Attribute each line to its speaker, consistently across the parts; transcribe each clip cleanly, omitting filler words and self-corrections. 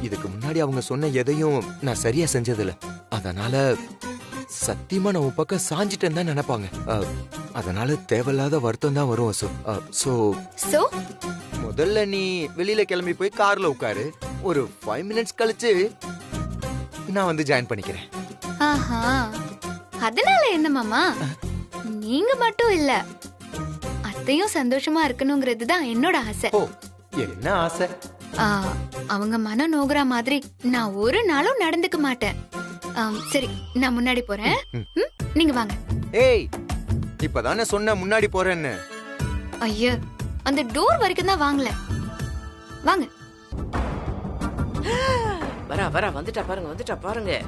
Speaker 1: இதுக்கு முன்னாடி அவங்க சொன்ன எதையும் நான் சரியா செஞ்சதில்ல. அதனால சத்தியமா நான் உன் பக்கம் சாஞ்சிட்டேன்னு தான் நினைப்பாங்க. அதனால தேவையில்லாத வருத்தம் தான் வரும் வசு. சோ முதல்ல நீ வெளியில கிளம்பி போய் கார்ல உட்காரு. ஒரு 5 மினிட்ஸ் கழிச்சு நான் வந்து ஜாயின் பண்ணிக்கிறேன்.
Speaker 2: ஆஹா, அதனால என்ன மாமா, நீங்க மட்டும் இல்ல, அத்தையும் சந்தோஷமா இருக்கணுங்கிறது தான் என்னோட ஆசை.
Speaker 1: ஓ, என்ன ஆசை?
Speaker 2: அவங்க மனம் நோகுற மாதிரி நான் ஒரு நாளும் நடந்துக்க மாட்டேன். சரி, நான் முன்னாடி போறேன், நீங்க வாங்க.
Speaker 1: ஏய், இப்பதானே சொன்ன முன்னாடி போறேன்னு.
Speaker 2: ஐயா, அந்த டோர் வரைக்கும் தான் வாங்கல. வாங்க.
Speaker 3: வரா வந்துட்டா பாருங்க.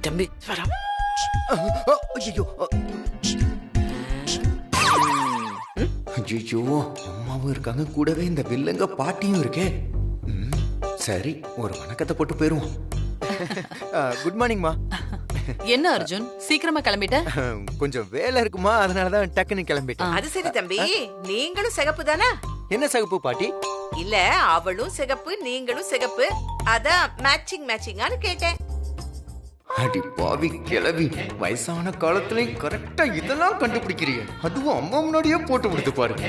Speaker 3: தம்பி வரா.
Speaker 1: ஐயோ, அம்மாவும் இருக்காங்க, கூடவே இந்த வில்லங்க பாட்டியும் இருக்கே. சரி, ஒரு வணக்கத்தை போட்டு போயிருவோம். குட் மார்னிங்மா.
Speaker 4: என்ன அர்ஜுன், சீக்கிரமா கிளம்பிட்ட?
Speaker 1: கொஞ்சம் வேலை இருக்குமா, அதனாலதான் டக்குன்னு கிளம்பிட்டேன்.
Speaker 3: அது சரி தம்பி, நீங்களும் சிகப்பு தானே?
Speaker 1: என்ன சிகப்பு பாட்டி?
Speaker 3: இல்ல, அவளும் சிகப்பு நீங்களும் சிகப்பு, அதான் மேட்சிங்கான்னு கேட்டேன்.
Speaker 1: அடி பாவி கிளவி, வயசான காலத்துலயும் கரெக்டா இதெல்லாம் கண்டுபிடிக்கிறீங்க. அதுவும் அம்மா முன்னாடியே போட்டு கொடுத்து பாருங்க.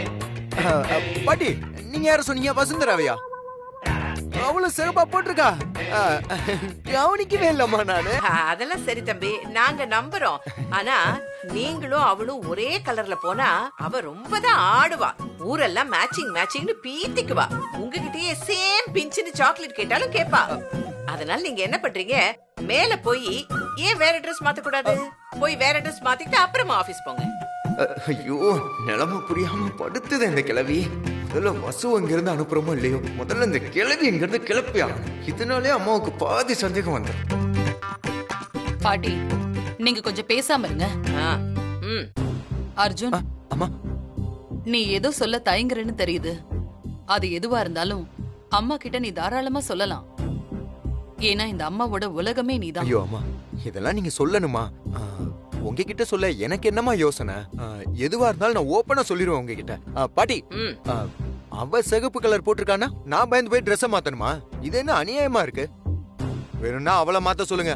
Speaker 1: பாட்டி, நீங்க யார சொன்னீங்க? வசுந்தராவையா? அவளும் சிறப்பா போட்டிருக்கா. கவனிக்கவே இல்லம்மா நானு.
Speaker 3: அதெல்லாம் சரி தம்பி, நாங்க நம்புறோம். ஆனா நீங்களும் அவளும் ஒரே கலர்ல போனா அவ ரொம்பதான் ஆடுவா. ஊரெல்லாம் மேட்சிங்னு பீத்திக்குவா. உங்ககிட்டயே சேம் பிஞ்சுன்னு சாக்லேட் கேட்டாலும் கேப்பா. அதனால நீங்க என்ன பண்றீங்க, மேல போய் ஏன் வேற ட்ரெஸ் மாத்த கூடாது? போய் வேற ட்ரெஸ் மாத்திட்டு அப்புறமா ஆபீஸ் போங்க.
Speaker 1: ஐயோ, நிலைமை புரியாம படுத்துது இந்த கிளவி. முதல்ல வசு அங்க இருந்து அனுப்புறமோ இல்லையோ, முதல்ல இந்த கிளவி இங்க இருந்து கிளப்பியா. இதனாலே அம்மாவுக்கு பாதி சந்தேகம் வந்து.
Speaker 4: பாட்டி, நீங்க கொஞ்சம் பேசாம இருங்க. அர்ஜுன்,
Speaker 1: அம்மா,
Speaker 4: நீ ஏதோ சொல்ல தயங்குறேன்னு தெரியுது. அது எதுவா இருந்தாலும் அம்மா கிட்ட நீ தாராளமா சொல்லலாம். ஏன்னா இந்த அம்மாவோட உலகமே நீதான்.
Speaker 1: ஐயோ அம்மா, இதெல்லாம் நீங்க சொல்லணுமா? உங்ககிட்ட சொல்ல எனக்கு என்னமா யோசனை? எதுவா இருந்தாலும் நான் ஓப்பனா சொல்லிடுவேன் உங்ககிட்ட. பாட்டி, அவ சிகப்பு கலர் போட்டிருக்கானா நான் பயந்து போய் ட்ரெஸ் மாத்தணுமா? இது என்ன அநியாயமா இருக்கு? வேணும்னா அவளை மாத்த சொல்லுங்க,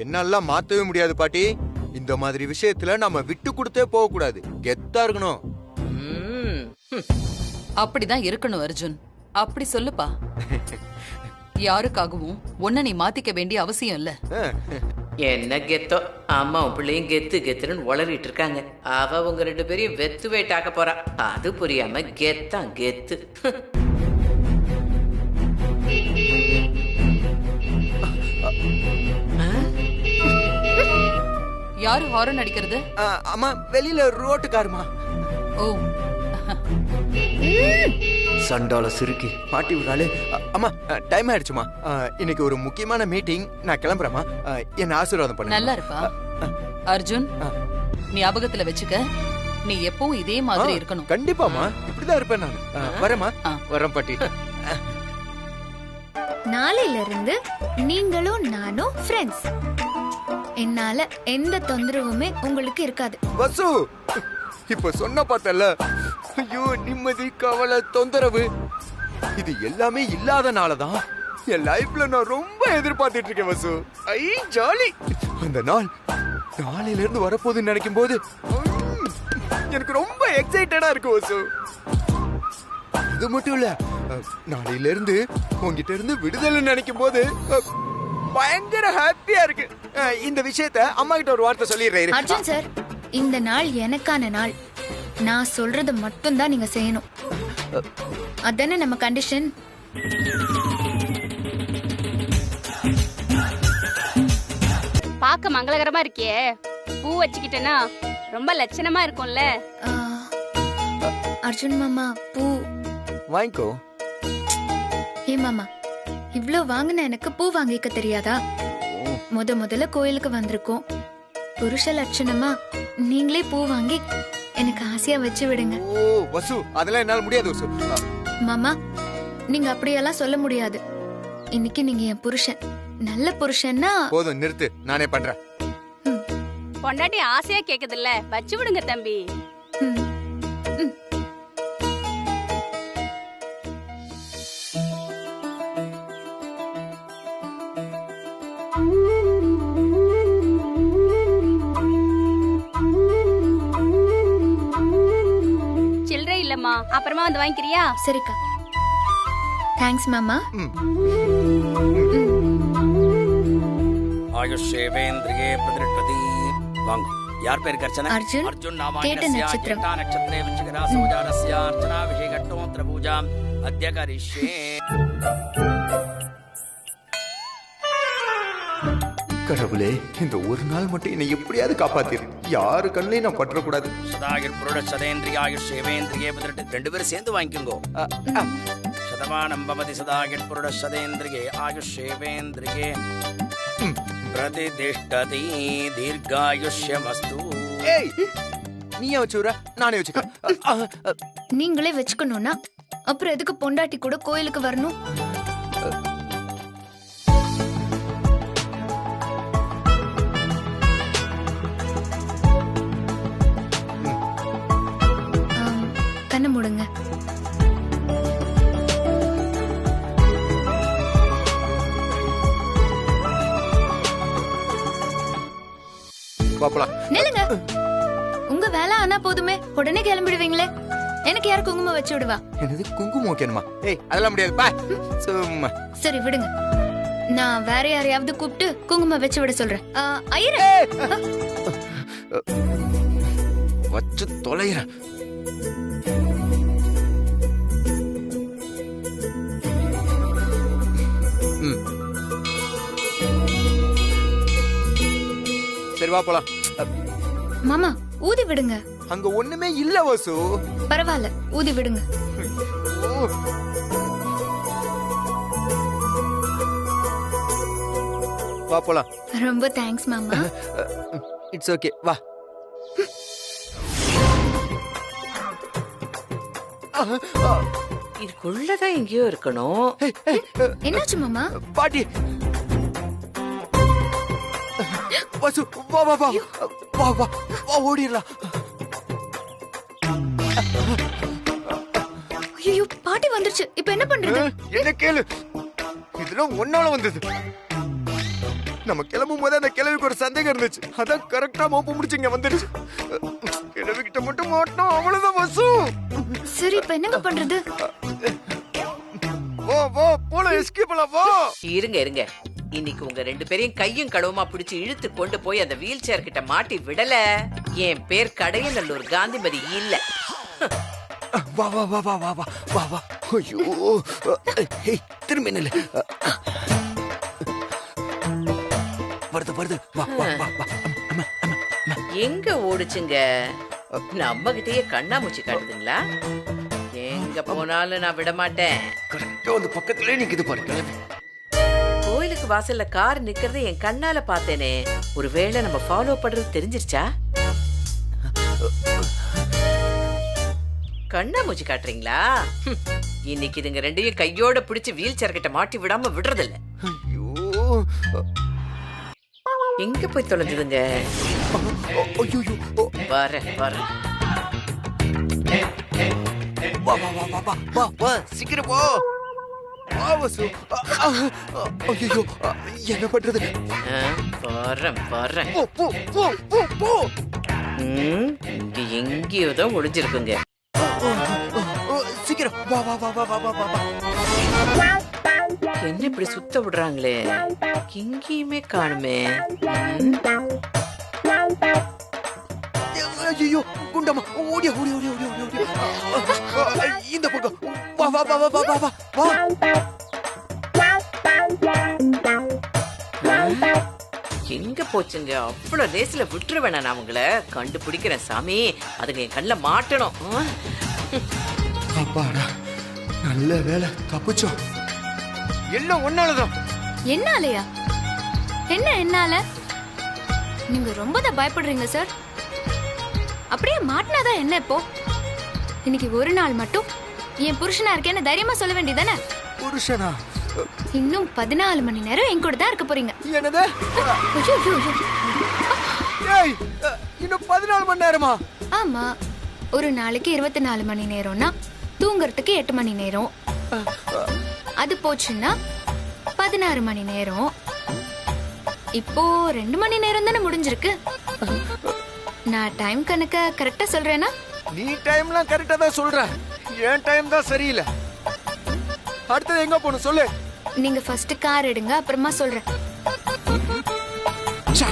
Speaker 1: என்னெல்லாம் மாத்தவே முடியாது பாட்டி. இந்த மாதிரி விஷயத்துல நம்ம விட்டு கொடுத்தே போக கூடாது, கெத்தா இருக்கணும்.
Speaker 4: அப்படிதான் இருக்கணும் அர்ஜுன், அப்படி சொல்லுப்பா. யாருக்காகவும் ஒன்ன நீ மாத்திக்க வேண்டிய அவசியம் இல்ல.
Speaker 3: என்ன கெத்தோ, அம்மாவும் பிள்ளையும் கெத்துன்னு உளறிட்டு இருக்காங்க. அவ உங்க 2 பேரையும் வெத்து வேட்டாக்க போறா. அது புரியாம கெத்தான் கெத்து.
Speaker 4: யாரு ஹாரன் அடிக்கிறது?
Speaker 1: அம்மா, வெளியில ரோட்டுக்காருமா.
Speaker 4: ஓ,
Speaker 1: சண்டால சிறுக்கி பாட்டி விடுறாளே. அம்மா, டைம் ஆயிடுச்சுமா. இன்னைக்கு ஒரு முக்கியமான மீட்டிங், நான் கிளம்புறேம்மா. என்ன ஆசீர்வாதம் பண்ணு.
Speaker 4: நல்லா இருப்பா. அர்ஜுன், ஞாபகத்துல வச்சுக்க, நீ எப்பவும் இதே மாதிரி இருக்கணும்.
Speaker 1: கண்டிப்பாமா, இப்படிதான் இருப்பேன் நான். வரேம்மா. வரேன் பாட்டி.
Speaker 2: நாளையில இருந்து நீங்களும் நானும் ஃப்ரெண்ட்ஸ். என்னால எந்த தொந்தரவுமே உங்களுக்கு இருக்காது.
Speaker 1: வசு, இப்ப சொன்ன பார்த்தல, ஐயோ, நிம்மதி, கவலை, தொந்தரவு, இது எல்லாமே இல்லாதனாலதான் என் லைஃப்ல நான் ரொம்ப எதிர்பார்த்துட்டு இருக்கேன் வசு. ஐ ஜாலி. அந்த நாள் நாளையில இருந்து வரப்போகுதுன்னு நினைக்கும் போது எனக்கு ரொம்ப எக்ஸைட்டடா இருக்கு வசு. இது மட்டும் இல்ல, நாளையில இருந்து உங்ககிட்ட இருந்து விடுதலை நினைக்கும் போது பயங்கர ஹாப்பியா இருக்கு. இந்த விஷயத்த அம்மா கிட்ட ஒரு வார்த்தை சொல்லிடுறேன்.
Speaker 2: அர்ஜுன் சார், இந்த நாள் எனக்கான நாள். நான் சொல்றது மட்டும் தான் நீங்க செய்யணும். அதானே நம்ம கண்டிஷன்.
Speaker 5: பார்க்க மங்களகரமா இருக்கே, பூ வச்சுக்கிட்டேன்னா ரொம்ப லட்சணமா இருக்கும்ல.
Speaker 2: அர்ஜுன் மாமா, பூ
Speaker 1: வாங்கிக்கோ.
Speaker 2: ஏ மாமா, இவ்ளோ வாங்கின எனக்கு பூ வாங்கிக்க தெரியாதா? முதல்ல கோயிலுக்கு வந்திருக்கோம், புருஷ லட்சணமா நீங்களே பூ வாங்கி எனக்கு ஆசையா வச்சு விடுங்க.
Speaker 1: ஓ வசு, அதெல்லாம் என்னால முடியாது வசு.
Speaker 2: மாமா, நீங்க அப்படியெல்லாம் சொல்ல முடியாது. இன்னைக்கு நீங்க என் புருஷன். நல்ல புருஷன்னா
Speaker 1: போதும் நிறுத்து, நானே பண்றேன்.
Speaker 5: பொண்டாட்டி ஆசையா கேக்குதுல்ல, வச்சு விடுங்க தம்பி.
Speaker 2: ம். ம்.
Speaker 5: சில்லறை இல்லம்மா, அப்புறமா வந்து வாங்கிக்கிறியா?
Speaker 2: சரிக்கா. தேங்க்ஸ் மாமா.
Speaker 6: ஆயுஷேவேந்திரியே பிரதிஷ்டதி. வாங்க. யார் பேருக்கு அர்ச்சனை?
Speaker 2: அர்ஜுன்.
Speaker 6: அர்ஜுன்
Speaker 2: கேட்ட நட்சத்திரம்.
Speaker 6: நட்சத்திரே விச்சிகரா சௌஜாரஸ்ய அர்ச்சனாபிஷேகட்டோத்திர பூஜாம் அத்ய கரிஷ்யே.
Speaker 1: கடவுளே, இந்த ஒரு நாள் மட்டும் என்னை எப்படியாவது காப்பாத்திரு. யாரு கண்ணையும் நான் பற்றக்கூடாது.
Speaker 6: சதாகிர் புருட சதேந்திரிய ஆயுஷேவேந்திரியே பிரதிஷ்டதி. ரெண்டு பேரும் சேர்ந்து வாங்கிக்கோங்க. சதமானம் பவதி சதாகிர் புருட சதேந்திரியே ஆயுஷேவேந்திரியே பிரதிஷ்டதி தீர்காயுஷ்யமஸ்து.
Speaker 1: ஏய், நீயே வச்சு விடுற, நானே வச்சுக்க.
Speaker 2: நீங்களே வச்சுக்கணும்னா அப்புறம் எதுக்கு பொண்டாட்டி கூட கோயிலுக்கு வரணும்? கண்ணை மூடுங்க.
Speaker 1: பாப்பலாம்.
Speaker 2: நில்லுங்க. உங்க வேலை ஆனா போதுமே, உடனே கிளம்பிடுவீங்களே. எனக்கு யார் குங்குமம் வச்சு விடுவா?
Speaker 1: என்னது குங்குமம் வைக்கணுமா? ஏய், அதெல்லாம் முடியாது. பா சும்மா.
Speaker 2: சரி விடுங்க, நான் வேற யாரையாவது கூப்பிட்டு குங்குமம் வச்சு விட சொல்றேன். ஐயரே,
Speaker 1: வச்சு தொலைகிறேன். சரி வா போலாம்.
Speaker 2: மாமா ஊதி விடுங்க.
Speaker 1: அங்க ஒண்ணுமே இல்ல வசு.
Speaker 2: பரவாயில்ல, ஊதி விடுங்க.
Speaker 1: வா போலாம்.
Speaker 2: ரொம்ப தேங்க்ஸ் மாமா.
Speaker 1: இட்ஸ் ஓகே, வா.
Speaker 3: இதுக்குள்ளதான் எங்கேயோ இருக்கணும்.
Speaker 2: என்னாச்சு மாமா?
Speaker 1: பாட்டி வசு, வா வா வா வா வா வா, ஓடிடலாம்.
Speaker 2: ஐயோ, பாட்டி வந்துருச்சு. இப்ப என்ன பண்றது?
Speaker 1: என்ன கேளு, இதெல்லாம் ஒன்னால வந்தது. நம்ம கிளம்பும் போது அந்த கிழவிக்கு ஒரு சந்தேகம் இருந்துச்சு. அதான் கரெக்டா மோப்ப முடிச்சு இங்க வந்துருச்சு. கிழவிக்கிட்ட மட்டும் மாட்டோம், அவ்வளவுதான் வசு.
Speaker 2: சரி, இப்ப என்னங்க பண்றது?
Speaker 1: வா வா போல, எஸ்கேப் பண்ணலாம், வா.
Speaker 3: இருங்க இருங்க, இன்னைக்கு உங்க ரெண்டு பேரையும் கையும் களவுமா பிடிச்சு இழுத்து கொண்டு போய் அந்த வீல் சேர் கிட்ட மாட்டி விடல, என் பேர் கடையநல்லூர் காந்திமதி இல்ல.
Speaker 1: வா வா வா வா வா வா வா வா. ஐயோ, ஏய் திரும்பி நில்லு. வருது வருது, வா வா வா வா.
Speaker 3: எங்க ஓடுச்சுங்க? நம்ம கிட்டயே கண்ணாமூச்சி காட்டுதுங்களா? எங்க போனாலும் நான் விட மாட்டேன்.
Speaker 1: கரெக்டா வந்து பக்கத்துலயே நிக்குது பாரு கிழவி.
Speaker 3: கோயிலுக்கு வாசல்ல கார் நிக்கிறதை என் கண்ணால பார்த்தேனே, ஒருவேளை நம்ம ஃபாலோ பண்றது தெரிஞ்சிருச்சா? கண்ணாமூச்சி காட்டுறீங்களா? இன்னைக்கு இதுங்க ரெண்டையும் கையோட பிடிச்சு வீல் சேர் கிட்ட மாட்டி விடாம விடுறது இல்ல.
Speaker 1: ஐயோ,
Speaker 3: எங்க போய் தொலைஞ்சதுங்க?
Speaker 1: ஐயோ,
Speaker 3: வர வர
Speaker 1: வா வா வா வா வா வா வா, சீக்கிரம் வா. வா வசு. ஐயோ, என்ன பண்றது?
Speaker 3: வரேன் வரேன்.
Speaker 1: போ போ போ போ போ.
Speaker 3: இங்க எங்கேயோ தான் ஒளிஞ்சிருக்குங்க.
Speaker 1: சீக்கிரம் வா வா வா வா வா வா வா.
Speaker 3: என்ன இப்படி சுத்த விடுறாங்களே, எங்கேயுமே காணுமே.
Speaker 1: ஐயோ, குண்டம்மா, ஓடியா ஓடியா ஓடியா ஓடியா ஓடியா. இந்த பக்கம் வா வா வா வா வா வா வா.
Speaker 3: எங்க போச்சுங்க? அவ்வளவு லேசில விட்டுருவேன் நான் அவங்கள. கண்டுபிடிக்கிறேன் சாமி, அதுங்க என் கண்ணில் மாட்டணும்.
Speaker 1: அப்பாடா, நல்ல வேலை, தப்பிச்சோம். எல்லாம் ஒன்னாலதான்.
Speaker 2: என்னாலயா? என்ன என்னால? நீங்க ரொம்ப தான் பயப்படுறீங்க சார். அப்படியே மாட்டினாதான் என்ன இப்போ? இன்னைக்கு ஒரு நாள் மட்டும் என் புருஷனா இருக்கேன்னு தைரியமா சொல்ல வேண்டியதானே?
Speaker 1: புருஷனா?
Speaker 2: இன்னும் 14 மணி நேரம் என் கூட தான் இருக்க போறீங்க.
Speaker 1: என்னது?
Speaker 2: ஐயோ, ஐயோ, ஐயோ.
Speaker 1: ஏய், இன்னும் 14 மணி நேரமா?
Speaker 2: ஆமா, ஒரு நாளைக்கு 24 மணி நேரம்னா தூங்குறதுக்கு 8 மணி நேரம். அது போச்சுன்னா 16 மணி நேரம். இப்போ 2 மணி நேரம் தானே முடிஞ்சிருக்கு. நான் டைம் கணக்க கரெக்டா சொல்றேனா?
Speaker 1: நீ டைம்லாம் கரெக்டா தான் சொல்ற. என் டைம் தான் சரியில்லை. அடுத்தது எங்க போகணும் சொல்லு.
Speaker 2: நீங்க ஃபர்ஸ்ட் கார் எடுங்க, அப்புறமா சொல்றேன்.
Speaker 1: ச்சே.